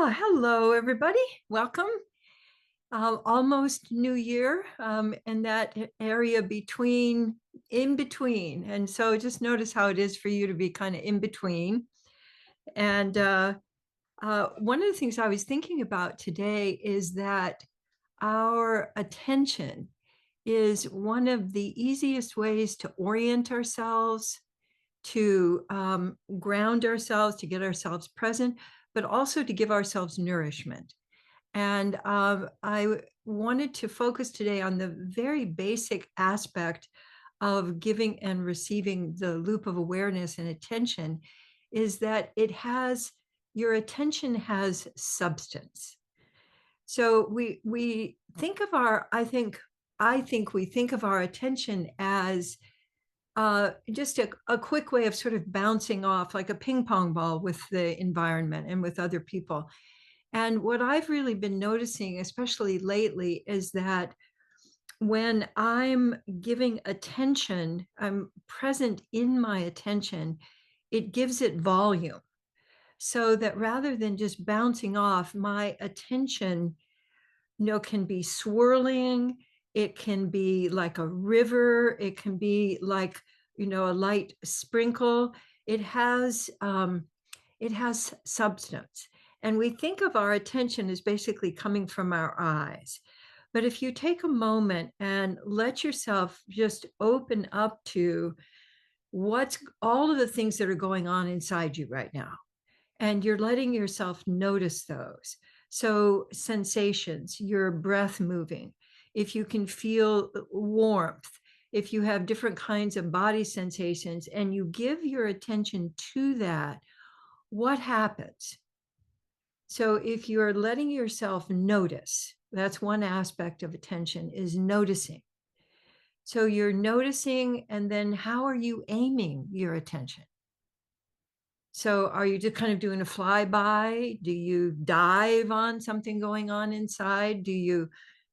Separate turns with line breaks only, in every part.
Hello, everybody. Welcome. Almost New Year, and that area in between. And so just notice how it is for you to be kind of in between. And one of the things I was thinking about today is that our attention is one of the easiest ways to orient ourselves, to ground ourselves, to get ourselves present, but also to give ourselves nourishment. And I wanted to focus today on the very basic aspect of giving and receiving the loop of awareness and attention is that your attention has substance. So we think of I think we think of our attention as just a quick way of sort of bouncing off like a ping pong ball with the environment and with other people. And what I've really been noticing, especially lately, is that when I'm giving attention, I'm present in my attention, it gives it volume. So that rather than just bouncing off, my attention, can be swirling. It can be like a river. It can be like, a light sprinkle. It has it has substance. And we think of our attention as basically coming from our eyes. But if you take a moment and let yourself just open up to what's all of the things that are going on inside you right now, and you're letting yourself notice those. So, sensations, your breath moving, if you can feel warmth, if you have different kinds of body sensations, and you give your attention to that, what happens? So if you're letting yourself notice, that's one aspect of attention is noticing. So you're noticing, and then how are you aiming your attention? So are you just kind of doing a flyby? Do you dive on something going on inside? Do you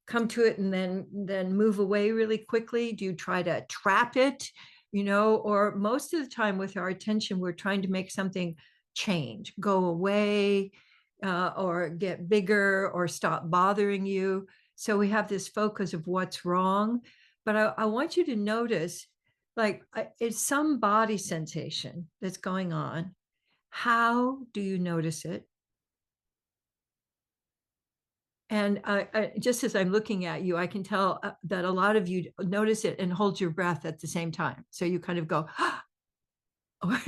come to it and then move away really quickly? Do you try to trap it? Or most of the time with our attention, we're trying to make something change, go away, or get bigger or stop bothering you. So we have this focus of what's wrong. But I want you to notice, like, it's some body sensation that's going on. How do you notice it? And just as I'm looking at you, I can tell that a lot of you notice it and hold your breath at the same time. So you kind of go, or,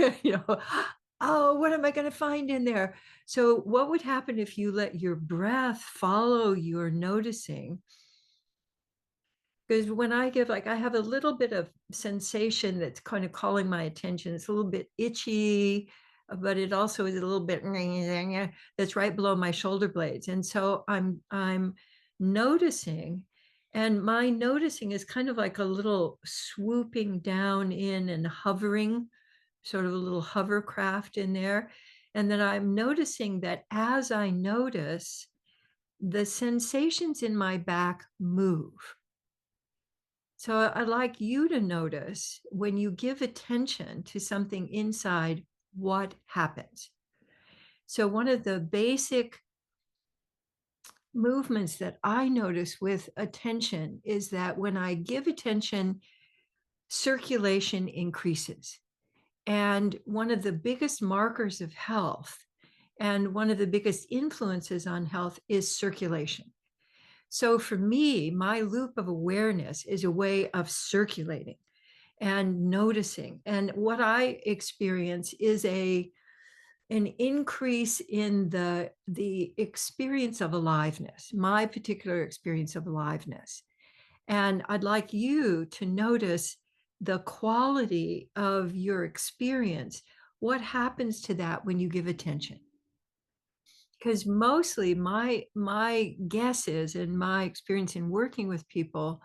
oh, what am I going to find in there? So, what would happen if you let your breath follow your noticing? Because when I give, like, I have a little bit of sensation that's kind of calling my attention. It's a little bit itchy, but it also is a little bit that's right below my shoulder blades. And so I'm noticing, and my noticing is kind of like a little swooping down in and hovering, sort of a little hovercraft in there. And then I'm noticing that as I notice, the sensations in my back move. So I'd like you to notice when you give attention to something inside, what happens. So one of the basic movements that I notice with attention is that when I give attention, circulation increases. And one of the biggest markers of health and one of the biggest influences on health is circulation. So for me, my loop of awareness is a way of circulating and noticing. And what I experience is an increase in the experience of aliveness, my particular experience of aliveness. And I'd like you to notice the quality of your experience. What happens to that when you give attention? Because mostly my guess is, and my experience in working with people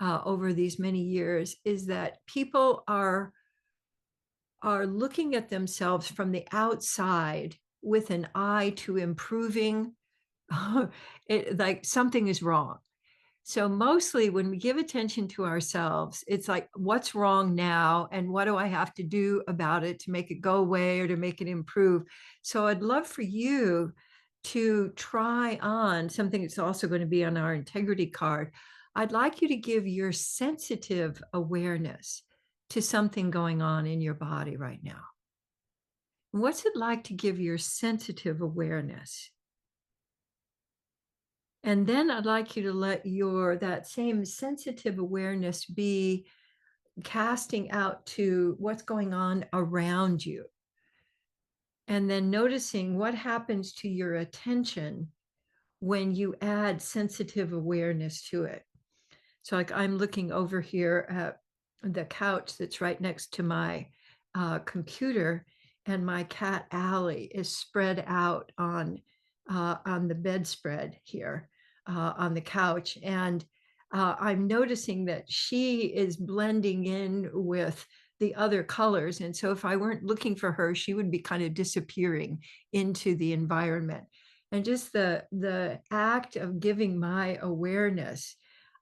over these many years, is that people are looking at themselves from the outside with an eye to improving. Like something is wrong. So mostly when we give attention to ourselves, it's like, what's wrong now? And what do I have to do about it to make it go away or to make it improve? So I'd love for you to try on something that's also going to be on our integrity card. I'd like you to give your sensitive awareness to something going on in your body right now. What's it like to give your sensitive awareness? And then I'd like you to let your that same sensitive awareness be casting out to what's going on around you. And then noticing what happens to your attention when you add sensitive awareness to it. So, like, I'm looking over here at the couch that's right next to my computer, and my cat Allie is spread out on the bedspread here on the couch, and I'm noticing that she is blending in with the other colors. And so, if I weren't looking for her, she would be kind of disappearing into the environment. And just the act of giving my awareness,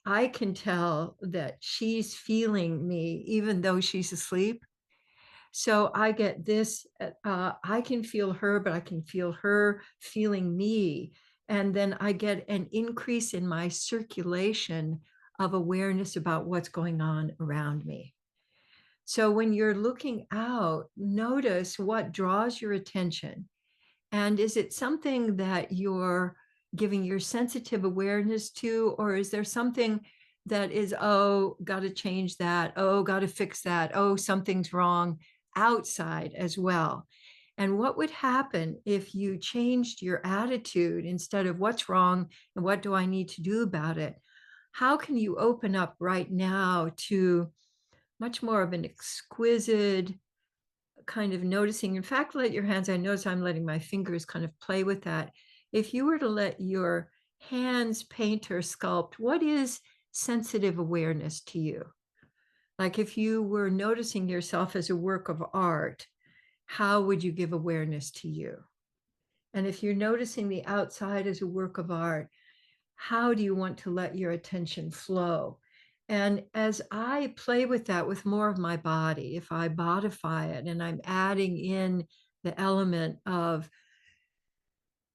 I can tell that she's feeling me even though she's asleep. So I get this, I can feel her, but I can feel her feeling me. And then I get an increase in my circulation of awareness about what's going on around me. So when you're looking out, notice what draws your attention, and is it something that you're giving your sensitive awareness to, or is there something that is, oh, got to change that, oh, got to fix that, oh, something's wrong outside as well? And what would happen if you changed your attitude instead of what's wrong and what do I need to do about it? How can you open up right now to much more of an exquisite kind of noticing? In fact, let your hands, I notice I'm letting my fingers kind of play with that. If you were to let your hands paint or sculpt, what is sensitive awareness to you? Like, if you were noticing yourself as a work of art, how would you give awareness to you? And if you're noticing the outside as a work of art, how do you want to let your attention flow? And as I play with that with more of my body, if I bodify it and I'm adding in the element of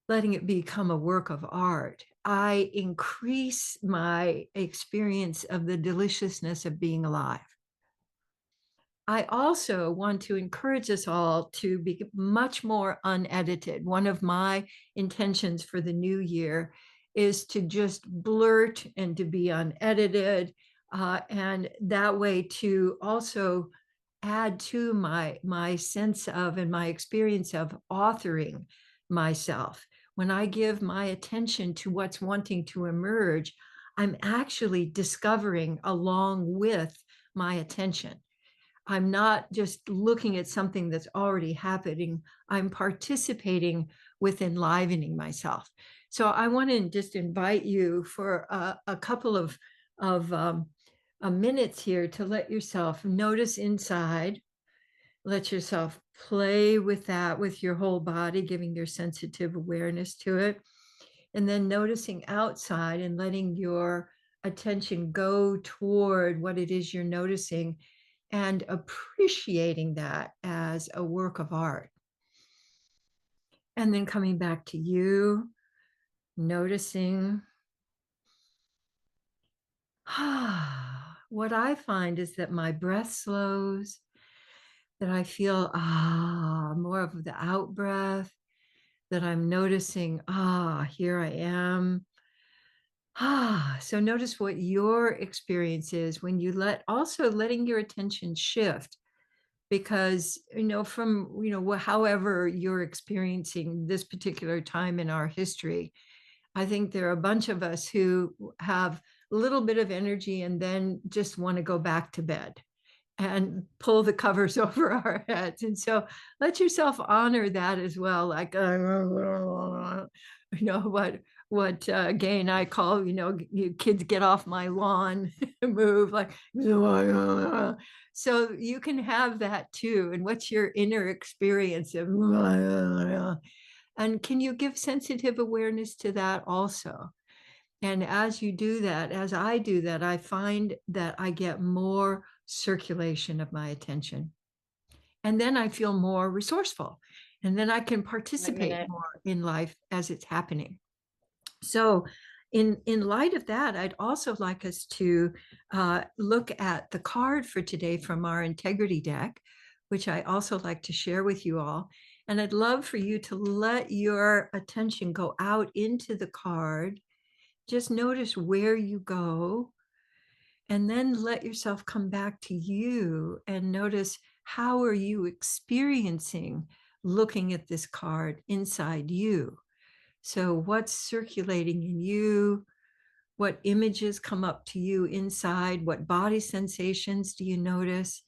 letting it become a work of art, I increase my experience of the deliciousness of being alive. I also want to encourage us all to be much more unedited. One of my intentions for the new year is to just blurt and to be unedited, and that way to also add to my sense of and my experience of authoring myself. When I give my attention to what's wanting to emerge, I'm actually discovering along with my attention. I'm not just looking at something that's already happening. I'm participating with enlivening myself. So I want to just invite you for a couple of minutes here to let yourself notice inside. Let yourself play with that with your whole body, giving your sensitive awareness to it. And then noticing outside and letting your attention go toward what it is you're noticing and appreciating that as a work of art. And then coming back to you, noticing. What I find is that my breath slows, that I feel more of the out breath, that I'm noticing, here I am. So notice what your experience is when you also letting your attention shift, because from however you're experiencing this particular time in our history, I think there are a bunch of us who have a little bit of energy and then just want to go back to bed and pull the covers over our heads. And so let yourself honor that as well. Like, what Gay and I call, you kids get off my lawn, move like, so you can have that too. And what's your inner experience of, and can you give sensitive awareness to that also? And as you do that, as I do that, I find that I get more circulation of my attention. And then I feel more resourceful. and then I can
One
participate
minute.
more in life as it's happening. So, in light of that, I'd also like us to look at the card for today from our integrity deck, which I also like to share with you all. And I'd love for you to let your attention go out into the card. Just notice where you go, and then let yourself come back to you and notice, how are you experiencing looking at this card inside you? So, what's circulating in you? What images come up to you inside? What body sensations do you notice?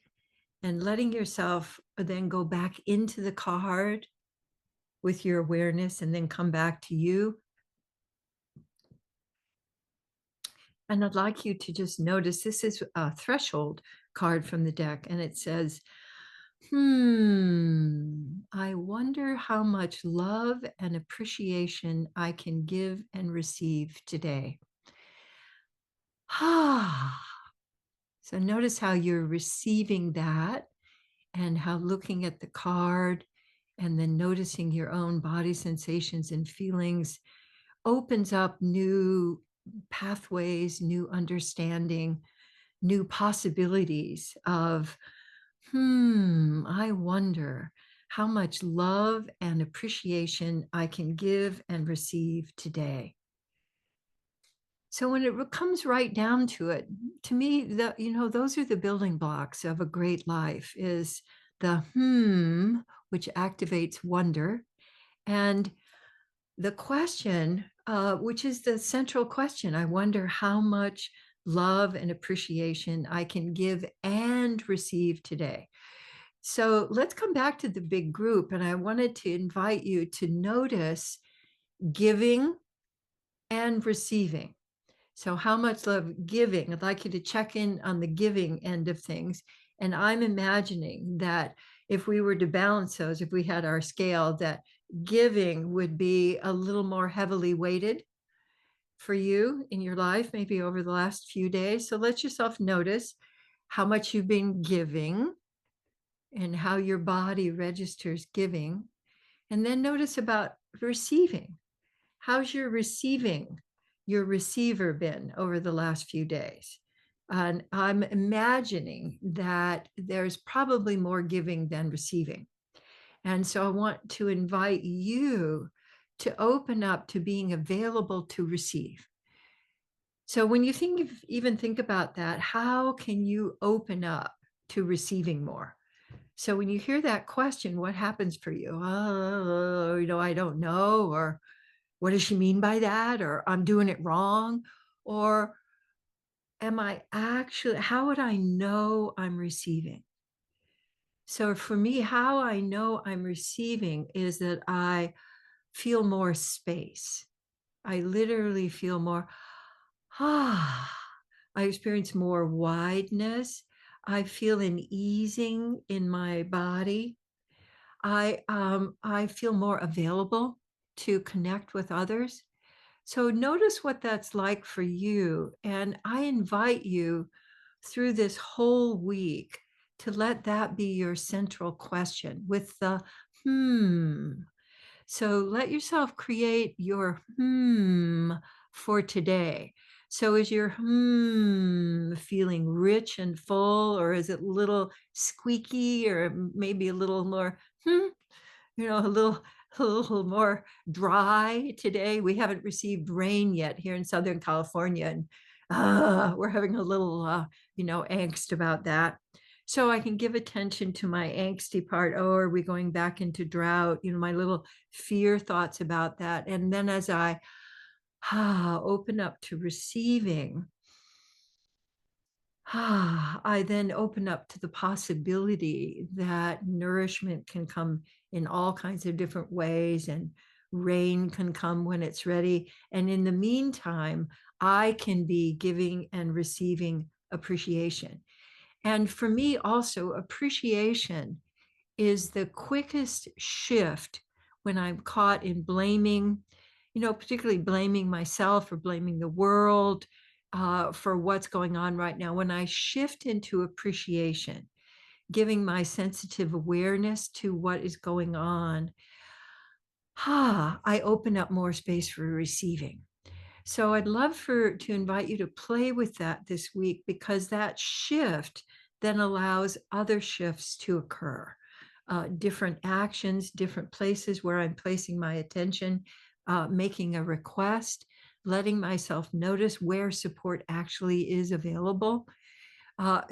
And letting yourself then go back into the card with your awareness and then come back to you. And I'd like you to just notice, this is a threshold card from the deck, and it says, I wonder how much love and appreciation I can give and receive today. Ah, so notice how you're receiving that, and how looking at the card and then noticing your own body sensations and feelings opens up new pathways, new understanding, new possibilities of, I wonder how much love and appreciation I can give and receive today. So when it comes right down to it, to me, those are the building blocks of a great life, is the which activates wonder, and the question, which is the central question. I wonder how much love and appreciation I can give and receive today. So let's come back to the big group. And I wanted to invite you to notice giving and receiving. So, how much love giving? I'd like you to check in on the giving end of things. And I'm imagining that if we were to balance those, if we had our scale, that giving would be a little more heavily weighted for you in your life, maybe over the last few days. So, let yourself notice how much you've been giving and how your body registers giving. And then notice about receiving. How's your receiver been over the last few days? And I'm imagining that there's probably more giving than receiving. And so I want to invite you to open up to being available to receive. So when you even think about that, how can you open up to receiving more? So when you hear that question, what happens for you? Oh, I don't know, or what does she mean by that? Or I'm doing it wrong? Or am I actually, how would I know I'm receiving? So for me, how I know I'm receiving is that I feel more space. I literally feel more, ah, I experience more wideness. I feel an easing in my body. I feel more available to connect with others. So notice what that's like for you. And I invite you through this whole week to let that be your central question with the hmm. So let yourself create your for today. So is your feeling rich and full, or is it a little squeaky, or maybe a little more a little a little more dry today? We haven't received rain yet here in Southern California, and we're having a little angst about that. So I can give attention to my angsty part. Oh, are we going back into drought? My little fear thoughts about that. And then as I open up to receiving, I then open up to the possibility that nourishment can come in all kinds of different ways, and rain can come when it's ready. And in the meantime, I can be giving and receiving appreciation. And for me, also, appreciation is the quickest shift when I'm caught in blaming, particularly blaming myself or blaming the world for what's going on right now. When I shift into appreciation, giving my sensitive awareness to what is going on, I open up more space for receiving. So I'd love to invite you to play with that this week because that shift then allows other shifts to occur. Different actions, different places where I'm placing my attention, making a request, letting myself notice where support actually is available.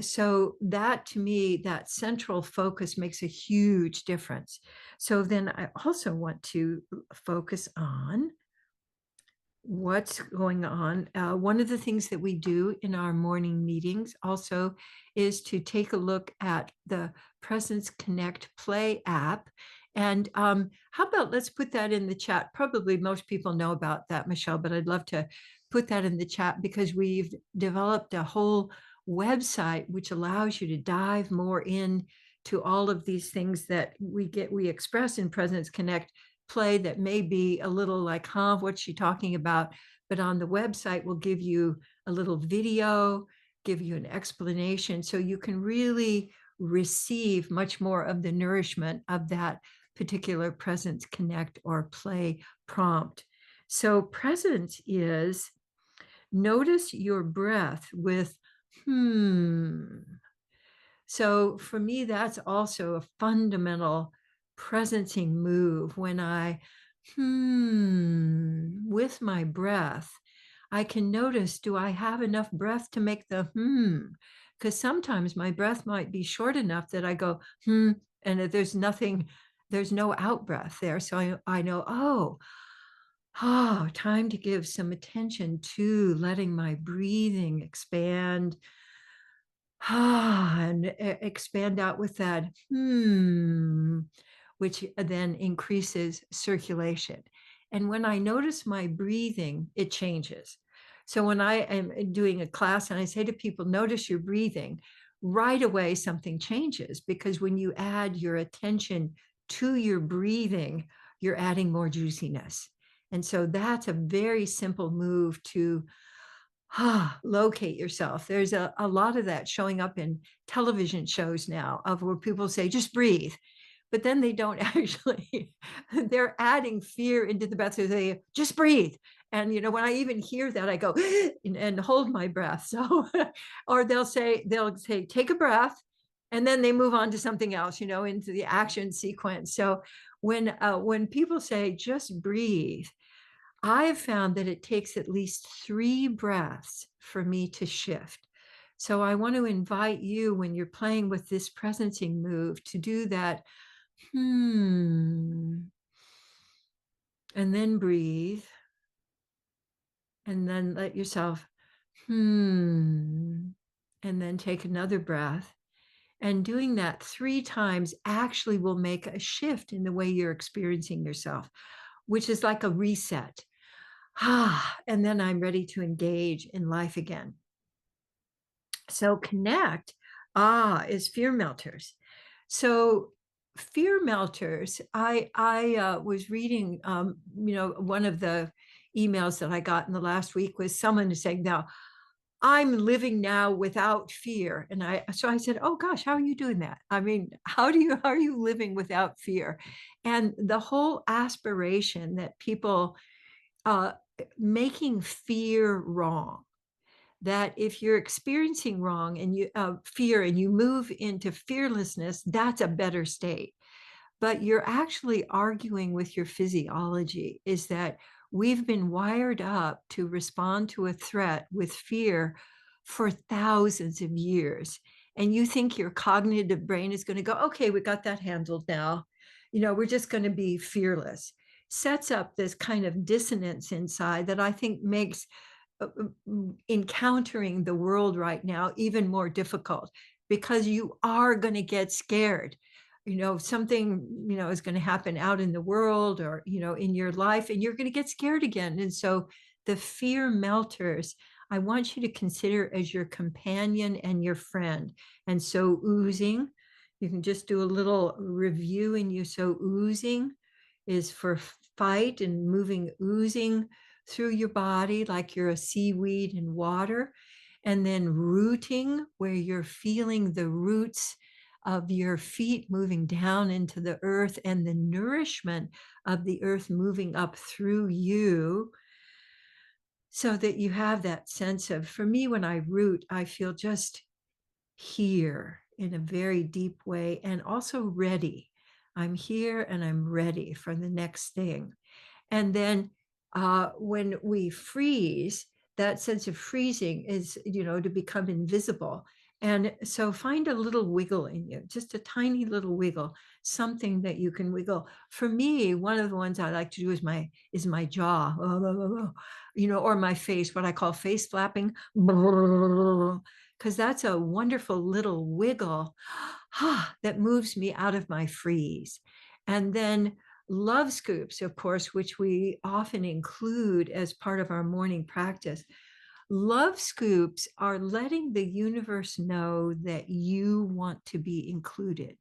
So that to me, that central focus makes a huge difference. So then I also want to focus on what's going on. One of the things that we do in our morning meetings also is to take a look at the Presence Connect Play app. And how about let's put that in the chat? Probably most people know about that, Michelle, but I'd love to put that in the chat because we've developed a whole website which allows you to dive more in to all of these things that we express in Presence Connect Play that may be a little like, huh, what's she talking about? But on the website, we'll give you a little video, give you an explanation, so you can really receive much more of the nourishment of that particular Presence Connect or Play prompt. So presence is notice your breath with So for me, that's also a fundamental presencing move when I with my breath. I can notice, do I have enough breath to make the Because sometimes my breath might be short enough that I go and that there's nothing, there's no out breath there. So I know, time to give some attention to letting my breathing expand and expand out with that which then increases circulation. And when I notice my breathing, it changes. So when I am doing a class and I say to people, notice your breathing, right away something changes because when you add your attention to your breathing, you're adding more juiciness. And so that's a very simple move to locate yourself. There's a lot of that showing up in television shows now of where people say, just breathe. But then they don't actually, they're adding fear into the breath. So they just breathe. And, when I even hear that, I go and hold my breath. So, or they'll say, take a breath. And then they move on to something else, into the action sequence. So when people say just breathe, I have found that it takes at least 3 breaths for me to shift. So I want to invite you when you're playing with this presencing move to do that. And then breathe. And then let yourself, and then take another breath. And doing that 3 times actually will make a shift in the way you're experiencing yourself, which is like a reset. And then I'm ready to engage in life again. So connect, is fear melters. So fear melters, I was reading, one of the emails that I got in the last week was someone saying, now I'm living now without fear. And so I said, oh gosh, how are you doing that? I mean, how are you living without fear? And the whole aspiration that people, uh, making fear wrong, that if you're experiencing wrong and fear and you move into fearlessness, that's a better state. But you're actually arguing with your physiology, is that we've been wired up to respond to a threat with fear for thousands of years. And you think your cognitive brain is going to go, okay, we got that handled now. We're just going to be fearless. Sets up this kind of dissonance inside that I think makes encountering the world right now even more difficult because you are going to get scared. Something, is going to happen out in the world or, in your life, and you're going to get scared again. And so the fear melters, I want you to consider as your companion and your friend. And so oozing, you can just do a little review in you. So oozing is for fight and moving, oozing through your body like you're a seaweed in water. And then rooting, where you're feeling the roots of your feet moving down into the earth and the nourishment of the earth moving up through you so that you have that sense of, for me, when I root, I feel just here in a very deep way and also ready. I'm here and I'm ready for the next thing. And then when we freeze, that sense of freezing is, to become invisible. And so find a little wiggle in you, just a tiny little wiggle, something that you can wiggle. For me, one of the ones I like to do is my jaw, or my face, what I call face flapping, because that's a wonderful little wiggle that moves me out of my freeze. And then love scoops, of course, which we often include as part of our morning practice. Love scoops are letting the universe know that you want to be included.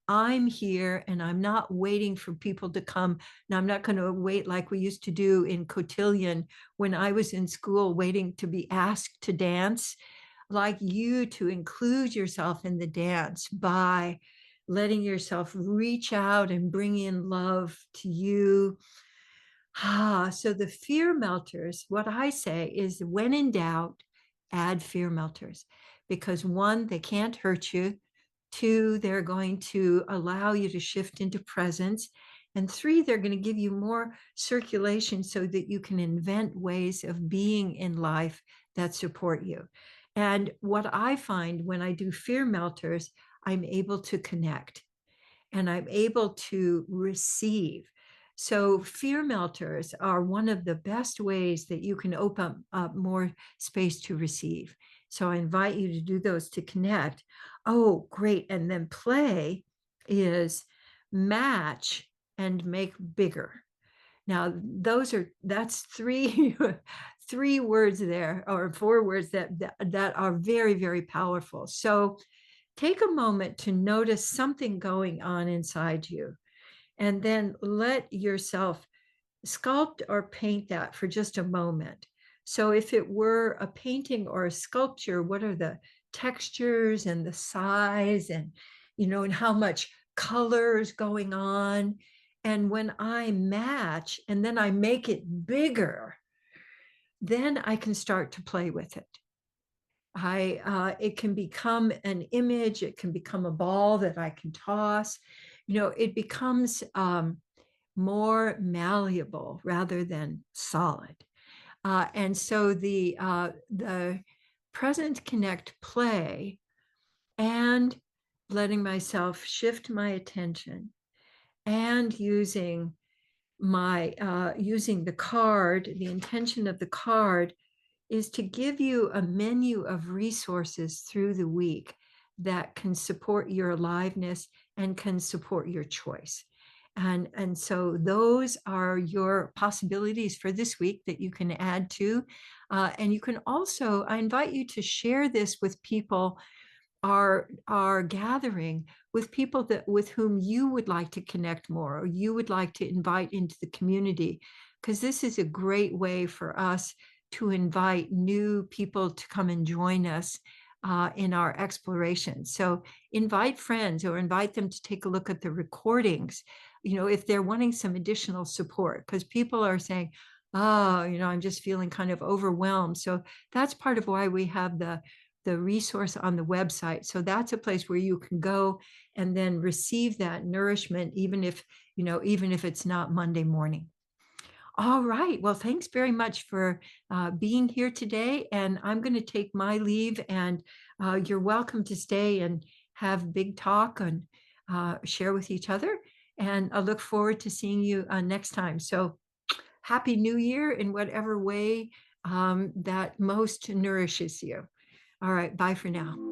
I'm here and I'm not waiting for people to come. Now, I'm not going to wait like we used to do in cotillion when I was in school, waiting to be asked to dance. Like you to include yourself in the dance by letting yourself reach out and bring in love to you. So the fear melters, what I say is, when in doubt, add fear melters, because one, they can't hurt you. Two, they're going to allow you to shift into presence. And three, they're going to give you more circulation so that you can invent ways of being in life that support you. And what I find when I do fear melters, I'm able to connect and I'm able to receive. So, fear melters are one of the best ways that you can open up more space to receive. So, I invite you to do those to connect. Oh, great. And then play is match and make bigger. Now, that's three three words there, or four words that are very, very powerful. So take a moment to notice something going on inside you, and then let yourself sculpt or paint that for just a moment. So if it were a painting or a sculpture, what are the textures and the size, and how much color is going on? And when I match and then I make it bigger, then I can start to play with it. It can become an image, it can become a ball that I can toss. It becomes more malleable rather than solid. And so the present connect play and letting myself shift my attention and using the card, the intention of the card is to give you a menu of resources through the week that can support your aliveness and can support your choice. And so those are your possibilities for this week that you can add to. And you can also, I invite you to share this with people, are gathering with people with whom you would like to connect more, or you would like to invite into the community, because this is a great way for us to invite new people to come and join us in our exploration. So invite friends or invite them to take a look at the recordings, if they're wanting some additional support, because people are saying, oh, I'm just feeling kind of overwhelmed. So that's part of why we have the resource on the website. So that's a place where you can go and then receive that nourishment, even if it's not Monday morning. All right. Well, thanks very much for being here today. And I'm going to take my leave, and you're welcome to stay and have big talk and share with each other. And I look forward to seeing you next time. So Happy New Year in whatever way that most nourishes you. All right. Bye for now.